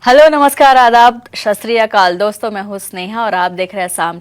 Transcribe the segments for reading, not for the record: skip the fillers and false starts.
Hello, नमस्कार, आदाब, सत श्री अकाल। दोस्तों, मैं हूँ स्नेहा और आप देख रहे हैं साम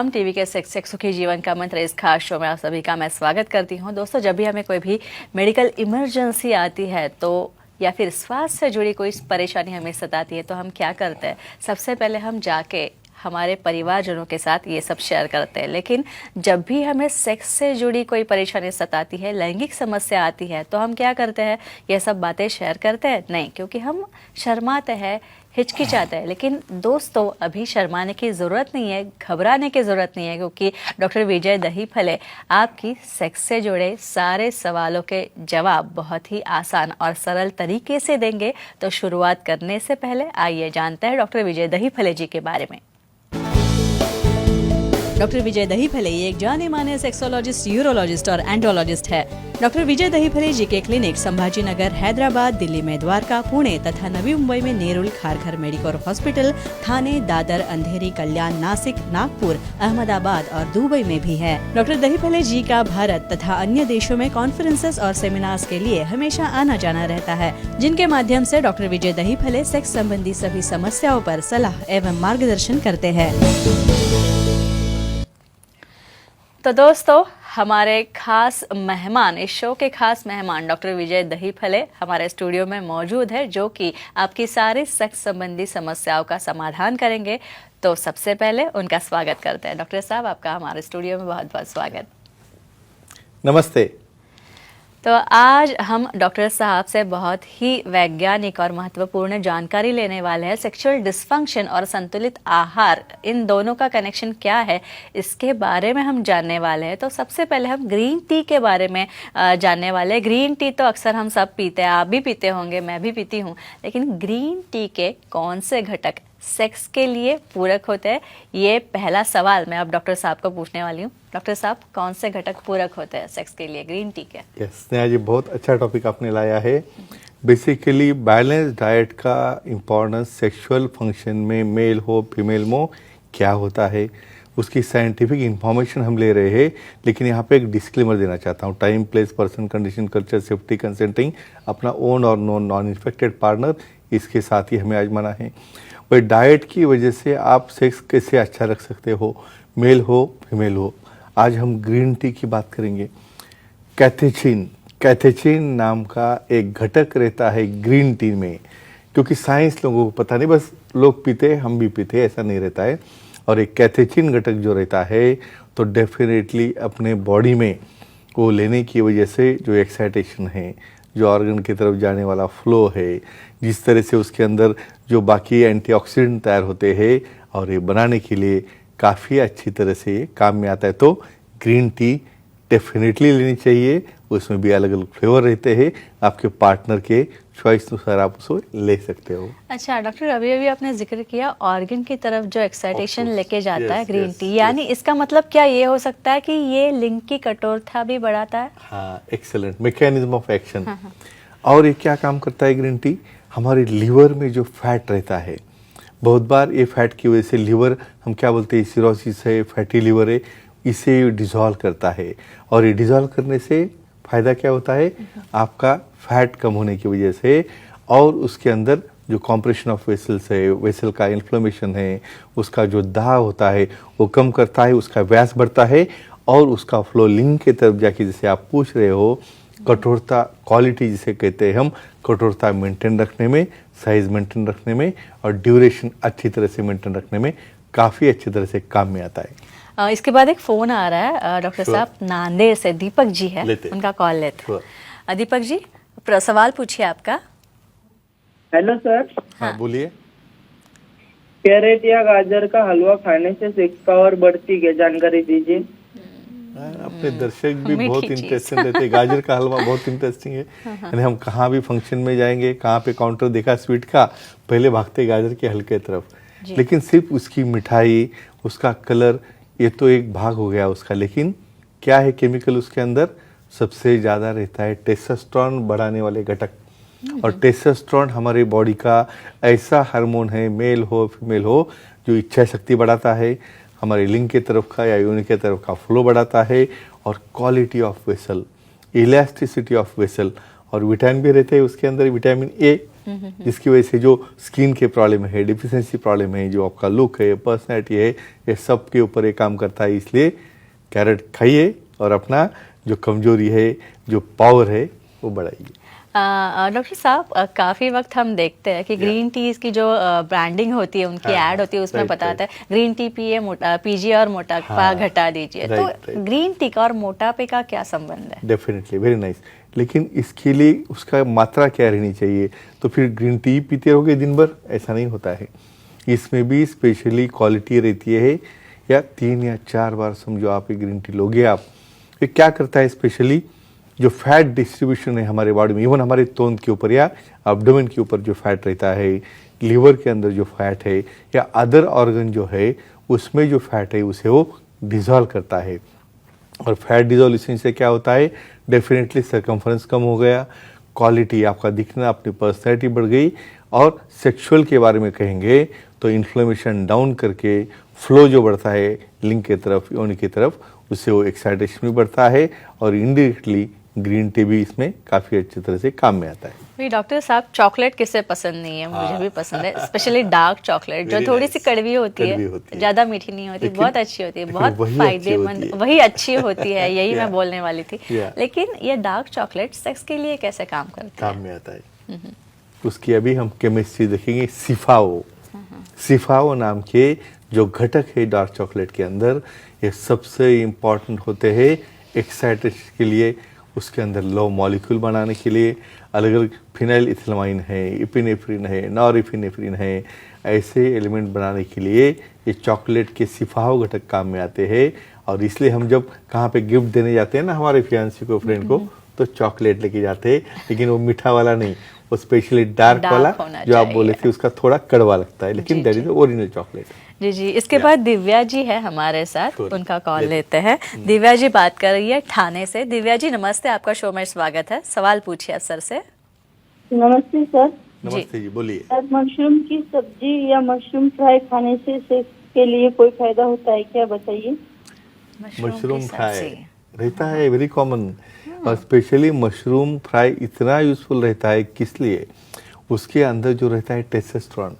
टीवी के सेक्स सुखी जीवन का मंत्र इस खास शो में आप सभी का मैं स्वागत करती हूँ। दोस्तों, जब भी हमें कोई भी मेडिकल इमरजेंसी आती है तो या फिर स्वास्थ्य से जुड़ी कोई परेशानी हमें सताती है तो हम क्या करते हैं? सबसे पहले हम जाके हमारे परिवारजनों के साथ ये सब शेयर करते हैं। लेकिन जब भी हमें सेक्स से जुड़ी कोई परेशानी सताती है, लैंगिक समस्या आती है, तो हम क्या करते हैं? ये सब बातें शेयर करते हैं? नहीं, क्योंकि हम शर्माते हैं, हिचकिचाते हैं। लेकिन दोस्तों, अभी शर्माने की ज़रूरत नहीं है, घबराने की ज़रूरत नहीं है, क्योंकि डॉक्टर विजय दहीफले आपकी सेक्स से जुड़े सारे सवालों के जवाब बहुत ही आसान और सरल तरीके से देंगे। तो शुरुआत करने से पहले आइए जानते हैं डॉक्टर विजय दहीफले जी के बारे में। डॉक्टर विजय दहीफले एक जाने माने सेक्सोलॉजिस्ट, यूरोलॉजिस्ट और एंडोलॉजिस्ट है। डॉक्टर विजय दहीफले जी के क्लिनिक संभाजी नगर, हैदराबाद, दिल्ली में द्वारका, पुणे तथा नवी मुंबई में नेरुल, खारघर मेडिकोर हॉस्पिटल, थाने, दादर, अंधेरी, कल्याण, नासिक, नागपुर, अहमदाबाद और दुबई में भी है। डॉक्टर दहीफले जी का भारत तथा अन्य देशों में कॉन्फ्रेंसेस और सेमिनार्स के लिए हमेशा आना जाना रहता है, जिनके माध्यम से डॉक्टर विजय दहीफले सेक्स संबंधी सभी समस्याओं पर सलाह एवं मार्गदर्शन करते हैं। तो दोस्तों, हमारे खास मेहमान, इस शो के खास मेहमान डॉक्टर विजय दहीफले हमारे स्टूडियो में मौजूद है, जो कि आपकी सारी सेक्स संबंधी समस्याओं का समाधान करेंगे। तो सबसे पहले उनका स्वागत करते हैं। डॉक्टर साहब, आपका हमारे स्टूडियो में बहुत बहुत स्वागत। नमस्ते। तो आज हम डॉक्टर साहब से बहुत ही वैज्ञानिक और महत्वपूर्ण जानकारी लेने वाले हैं। सेक्सुअल डिस्फंक्शन और संतुलित आहार, इन दोनों का कनेक्शन क्या है, इसके बारे में हम जानने वाले हैं। तो सबसे पहले हम ग्रीन टी के बारे में जानने वाले हैं। ग्रीन टी तो अक्सर हम सब पीते हैं, आप भी पीते होंगे, मैं भी पीती हूँ। लेकिन ग्रीन टी के कौन से घटक सेक्स के लिए पूरक होते हैं, ये पहला सवाल मैं अब डॉक्टर साहब को पूछने वाली हूँ। डॉक्टर साहब, कौन से घटक पूरक होते हैं सेक्स के लिए ग्रीन टी के? यस, स्नेहा जी, बहुत अच्छा टॉपिक आपने लाया है। बेसिकली बैलेंस डाइट का इम्पोर्टेंस सेक्सुअल फंक्शन में मेल हो फीमेल हो क्या होता है, उसकी साइंटिफिक इंफॉर्मेशन हम ले रहे हैं। लेकिन यहाँ पे एक डिस्क्लेमर देना चाहता हूँ। Time, place, person, condition, culture, safety, consenting, अपना ओन और नॉन इन्फेक्टेड पार्टनर, इसके साथ ही हमें आजमाना है। वही डाइट की वजह से आप सेक्स कैसे अच्छा रख सकते हो, मेल हो फीमेल हो। आज हम ग्रीन टी की बात करेंगे। कैथेचिन नाम का एक घटक रहता है ग्रीन टी में, क्योंकि साइंस लोगों को पता नहीं, बस लोग पीते हम भी पीते, ऐसा नहीं रहता है। और एक कैथेचिन घटक जो रहता है तो डेफिनेटली अपने बॉडी में वो लेने की वजह से जो एक्साइटेशन है, जो ऑर्गन की तरफ जाने वाला फ्लो है, जिस तरह से उसके अंदर जो बाकी एंटीऑक्सीडेंट तैयार होते हैं, और ये बनाने के लिए काफ़ी अच्छी तरह से काम में आता है। तो ग्रीन टी डेफिनेटली लेनी चाहिए। उसमें भी अलग अलग फ्लेवर रहते हैं, आपके पार्टनर के चॉइस अनुसार आप उसको ले सकते हो। अच्छा डॉक्टर, अभी आपने जिक्र किया ऑर्गन की तरफ जो एक्साइटेशन लेके जाता है ग्रीन टी, यानी इसका मतलब क्या ये हो सकता है कि ये लिंग की कठोरता भी बढ़ाता है? हाँ, एक्सेलेंट मैकेनिज्म ऑफ एक्शन। और ये क्या काम करता है ग्रीन टी? हमारे लीवर में जो फैट रहता है, बहुत बार ये फैट की वजह से लीवर, हम क्या बोलते हैं, सिरोसिस है, फैटी लीवर है, इसे डिसॉल्व करता है। और ये डिसॉल्व करने से फ़ायदा क्या होता है? आपका फैट कम होने की वजह से, और उसके अंदर जो कॉम्प्रेशन ऑफ वेसल्स है, वेसल का इन्फ्लेमेशन है, उसका जो दाह होता है वो कम करता है, उसका व्यास बढ़ता है, और उसका फ्लो लिंग की तरफ जाके, जैसे आप पूछ रहे हो, कठोरता, क्वालिटी जिसे कहते हैं हम, कठोरता मेंटेन रखने में, साइज मेंटेन रखने में, और ड्यूरेशन अच्छी तरह से मेंटेन रखने में काफ़ी अच्छी तरह से काम में आता है। इसके बाद एक फोन आ रहा है डॉक्टर साहब, नांदेड़ से दीपक जी है, उनका कॉल लेते। दीपक जी, सवाल पूछिए आपका। Hello sir. हाँ, बोलिए। कैरेट या गाजर का हलवा खाने से सेक्स पावर बढ़ती है, जानकारी दीजिए। अपने दर्शक भी बहुत इंटरेस्टिंग रहते हैं। गाजर का हलवा बहुत इंटरेस्टिंग है। यानी हम कहाँ भी फंक्शन में जाएंगे, कहाँ पे काउंटर देखा स्वीट का, पहले भागते गाजर के हलके तरफ। लेकिन सिर्फ उसकी मिठाई, उसका कलर, ये तो एक भाग हो गया उसका। लेकिन क्या है केमिकल उसके अंदर? सबसे ज़्यादा रहता है टेस्टोस्टेरोन बढ़ाने वाले घटक। और टेस्टोस्टेरोन हमारे बॉडी का ऐसा हार्मोन है, मेल हो फीमेल हो, जो इच्छा शक्ति बढ़ाता है, हमारे लिंग की तरफ का या यूनि की तरफ का फ्लो बढ़ाता है, और quality of vessel, elasticity of vessel, और विटामिन भी रहते हैं उसके अंदर, विटामिन ए, जिसकी वजह से जो स्किन के प्रॉब्लम है, डिफिशियंसी प्रॉब्लम है, जो आपका लुक है, पर्सनैलिटी है, ये सब के ऊपर ये काम करता है। इसलिए कैरेट खाइए और अपना जो कमजोरी है, जो पावर है, वो बढ़ाइए। डॉक्टर साहब, काफ़ी वक्त हम देखते हैं कि ग्रीन टीज की जो ब्रांडिंग होती है, उनकी ऐड होती है, उसमें बताता है ग्रीन टी पिए, पीजिए और मोटापा घटा दीजिए। तो ग्रीन टी का और मोटापे का क्या संबंध है? Definitely, very nice. लेकिन इसके लिए उसका मात्रा क्या रहनी चाहिए? तो फिर ग्रीन टी पीते रहोगे दिन भर, ऐसा नहीं होता है। इसमें भी स्पेशली क्वालिटी रहती है, या 3 या 4 बार समझो आप एक ग्रीन टी लोगे आप। ये क्या करता है? स्पेशली जो फैट डिस्ट्रीब्यूशन है हमारे बॉडी में, इवन हमारे तोंद के ऊपर या एब्डोमेन के ऊपर जो फैट रहता है, लीवर के अंदर जो फैट है, या अदर ऑर्गन जो है उसमें जो फैट है, उसे वो डिजॉल्व करता है। और फैट डिजोल्यूशन से क्या होता है? डेफिनेटली सर्कमफ्रेंस कम हो गया, क्वालिटी आपका दिखना, अपनी पर्सनैलिटी बढ़ गई। और सेक्सुअल के बारे में कहेंगे तो इन्फ्लेमेशन डाउन करके फ्लो जो बढ़ता है लिंग की तरफ, योनि की तरफ, उससे वो एक्साइटेशन भी बढ़ता है। और इनडायरेक्टली ग्रीन टी भी इसमें काफ़ी अच्छी तरह से काम में आता है। भाई डॉक्टर साहब, चॉकलेट किसे पसंद नहीं है? मुझे भी पसंद है, स्पेशली डार्क चॉकलेट, जो थोड़ी सी कड़वी होती है, ज्यादा मीठी नहीं होती, बहुत अच्छी होती है, बहुत फायदेमंद, वही अच्छी होती है, यही मैं बोलने वाली थी। लेकिन ये डार्क चॉकलेट सेक्स के लिए कैसे काम करता है? काम में आता है। उसकी अभी हम केमिस्ट्री देखेंगे। सिफाओ नाम के जो घटक है डार्क चॉकलेट के अंदर, ये सबसे इम्पॉर्टेंट होते हैं एक्साइटेशन के लिए। उसके अंदर लो मॉलिक्यूल बनाने के लिए अलग अलग फिनाइल इथिलमाइन है, इपिनेफ्रिन है, नॉरइपिनेफ्रिन है, ऐसे एलिमेंट बनाने के लिए ये चॉकलेट के सिफाओ घटक काम में आते हैं। और इसलिए हम जब कहाँ पे गिफ्ट देने जाते हैं ना हमारे फियांसी को, फ्रेंड को, तो चॉकलेट लेके जाते हैं। लेकिन वो मीठा वाला नहीं, वो स्पेशली डार्क वाला जो आप बोले थे, उसका थोड़ा कड़वा लगता है, लेकिन दैट इज ओरिजिनल चॉकलेट। जी जी। इसके बाद दिव्या जी है हमारे साथ, उनका कॉल लेते हैं। दिव्या जी बात कर रही है ठाणे से। दिव्या जी नमस्ते, आपका शो में स्वागत है। सवाल पूछिए आप सर से। नमस्ते सर। नमस्ते जी, बोलिए। सर, मशरूम की सब्जी या मशरूम फ्राई खाने से सेक्स के लिए कोई फायदा होता है क्या, बताइए? मशरूम फ्राई रहता है वेरी कॉमन, और स्पेशली मशरूम फ्राई इतना यूजफुल रहता है, किस लिए? उसके अंदर जो रहता है टेस्टोस्टेरोन,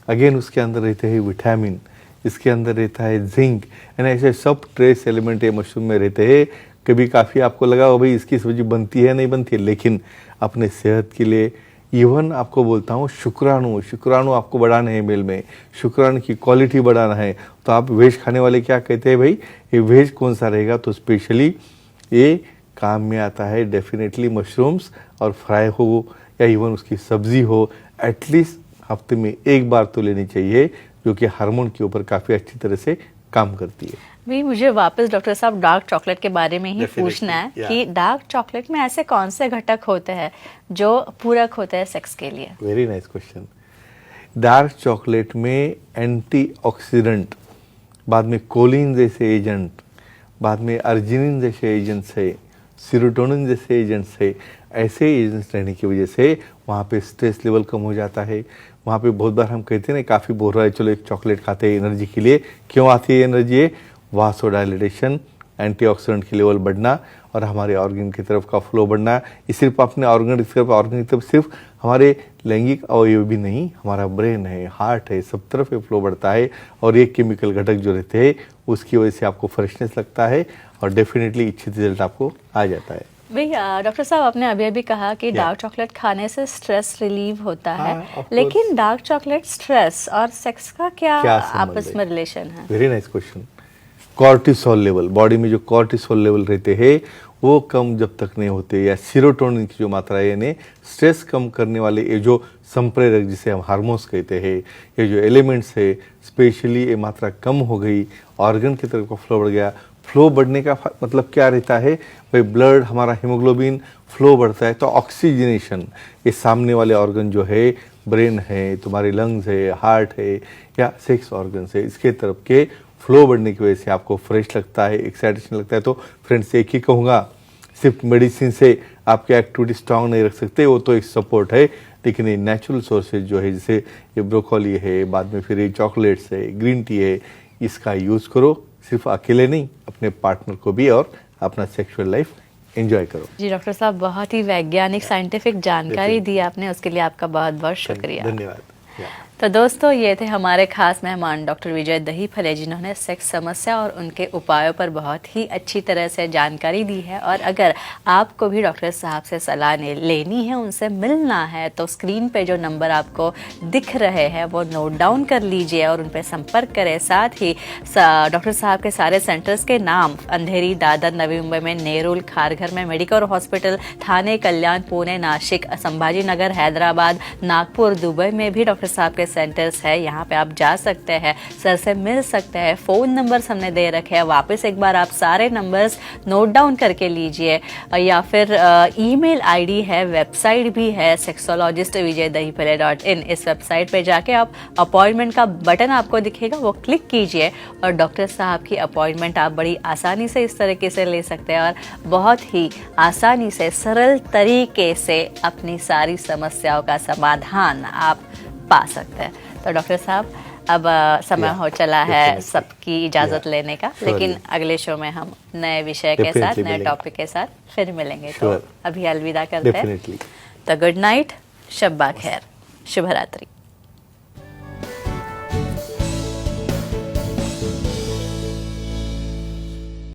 अगेन उसके अंदर रहते हैं विटामिन, इसके अंदर रहता है जिंक, यानी ऐसे सब ट्रेस एलिमेंट ये मशरूम में रहते हैं। कभी काफ़ी आपको लगा हो भाई इसकी सब्जी बनती है नहीं बनती है, लेकिन अपने सेहत के लिए, इवन आपको बोलता हूँ शुक्राणु आपको बढ़ाना है, मेल में शुक्राणु की क्वालिटी बढ़ाना है, तो आप वेज खाने वाले क्या कहते हैं भाई, ये वेज कौन सा रहेगा? तो स्पेशली ये काम में आता है डेफिनेटली मशरूम्स, और फ्राई हो या इवन उसकी सब्जी हो, एटलीस्ट हफ्ते में 1 बार तो लेनी चाहिए, जो कि हार्मोन के ऊपर काफ़ी अच्छी तरह से काम करती है। भाई मुझे वापस डॉक्टर साहब डार्क चॉकलेट के बारे में ही पूछना है कि डार्क चॉकलेट में ऐसे कौन से घटक होते हैं जो पूरक होते हैं सेक्स के लिए? Very nice question. Dark chocolate में एंटीऑक्सीडेंट, बाद में कोलिन जैसे एजेंट, बाद में अर्जिनिन जैसे एजेंट्स है, सीरोटोनिन जैसे एजेंट्स है, ऐसे एजेंट्स रहने की वजह से वहाँ पे स्ट्रेस लेवल कम हो जाता है। वहाँ पे बहुत बार हम कहते हैं ना, काफ़ी बोल रहा है चलो एक चॉकलेट खाते हैं एनर्जी के लिए। क्यों आती है एनर्जी? वासोडाइलेशन, एंटीऑक्सीडेंट की लेवल बढ़ना, और हमारे ऑर्गन की तरफ का फ्लो बढ़ना। ये सिर्फ अपने ऑर्गन की तरफ सिर्फ हमारे लैंगिक अवयव भी नहीं, हमारा ब्रेन है, हार्ट है, सब तरफ ये फ्लो बढ़ता है। और ये केमिकल घटक जो रहते हैं उसकी वजह से आपको फ्रेशनेस लगता है, और डेफिनेटली इच्छित रिजल्ट आपको आ जाता है। भैया डॉक्टर साहब, आपने अभी अभी कहा कि डार्क चॉकलेट खाने से स्ट्रेस रिलीव होता है, लेकिन डार्क चॉकलेट स्ट्रेस और सेक्स का क्या आपस में रिलेशन है? Very nice question. Cortisol level, body में जो कॉर्टिसोल लेवल रहते हैं वो कम जब तक नहीं होते, या सीरोटोनिन की जो मात्रा है, यानी स्ट्रेस कम करने वाले ये जो संप्रेरक जिसे हम हार्मोन्स कहते हैं, ये जो एलिमेंट्स है, स्पेशली ये मात्रा कम हो गई, ऑर्गन की तरफ का फ्लो बढ़ गया। फ्लो बढ़ने का मतलब क्या रहता है भाई? ब्लड, हमारा हीमोग्लोबिन फ्लो बढ़ता है, तो ऑक्सीजनेशन, ये सामने वाले ऑर्गन जो है, ब्रेन है, तुम्हारे लंग्स है, हार्ट है, या सेक्स ऑर्गन है, इसके तरफ के फ्लो बढ़ने की वजह से आपको फ्रेश लगता है, एक्साइटेशन लगता है। तो फ्रेंड्स एक ही कहूँगा, सिर्फ मेडिसिन से आपकी एक्टिविटी स्ट्रांग नहीं रख सकते, वो तो एक सपोर्ट है, लेकिन ये नेचुरल सोर्सेज जो है, जैसे ये ब्रोकोली है, बाद में फिर ये चॉकलेट्स है, ग्रीन टी है, इसका यूज़ करो, सिर्फ अकेले नहीं, अपने पार्टनर को भी, और अपना सेक्सुअल लाइफ एंजॉय करो। जी डॉक्टर साहब, बहुत ही वैज्ञानिक साइंटिफिक जानकारी दी आपने, उसके लिए आपका बहुत बहुत शुक्रिया। धन्यवाद। तो दोस्तों, ये थे हमारे खास मेहमान डॉक्टर विजय दहीफले, जिन्होंने सेक्स समस्या और उनके उपायों पर बहुत ही अच्छी तरह से जानकारी दी है। और अगर आपको भी डॉक्टर साहब से सलाह लेनी है, उनसे मिलना है, तो स्क्रीन पे जो नंबर आपको दिख रहे हैं वो नोट डाउन कर लीजिए और उन पर संपर्क करें। साथ ही डॉक्टर साहब के सारे सेंटर्स के नाम अंधेरी, दादर, नवी मुंबई में नेरुल, खारघर में मेडिकल हॉस्पिटल, थाने, कल्याण, पुणे, नासिक, संभाजी नगर, हैदराबाद, नागपुर, दुबई में भी डॉक्टर साहब के सेंटर्स है। यहाँ पे आप जा सकते हैं, सर से मिल सकते हैं। फ़ोन नंबर्स हमने दे रखे हैं, वापस एक बार आप सारे नंबर्स नोट डाउन करके लीजिए। या फिर ईमेल आईडी है, वेबसाइट भी है, sexologistvijaydahipale.in। इस वेबसाइट पे जाके आप अपॉइंटमेंट का बटन आपको दिखेगा, वो क्लिक कीजिए और डॉक्टर साहब की अपॉइंटमेंट आप बड़ी आसानी से इस तरीके से ले सकते हैं और बहुत ही आसानी से, सरल तरीके से अपनी सारी समस्याओं का समाधान आप पा सकते हैं। तो डॉक्टर साहब, अब समय हो चला है सबकी इजाज़त लेने का, लेकिन अगले शो में हम नए विषय के साथ, नए टॉपिक के साथ फिर मिलेंगे। तो अभी अलविदा करते हैं। तो गुड नाइट, शब्बा खैर, शुभ रात्रि।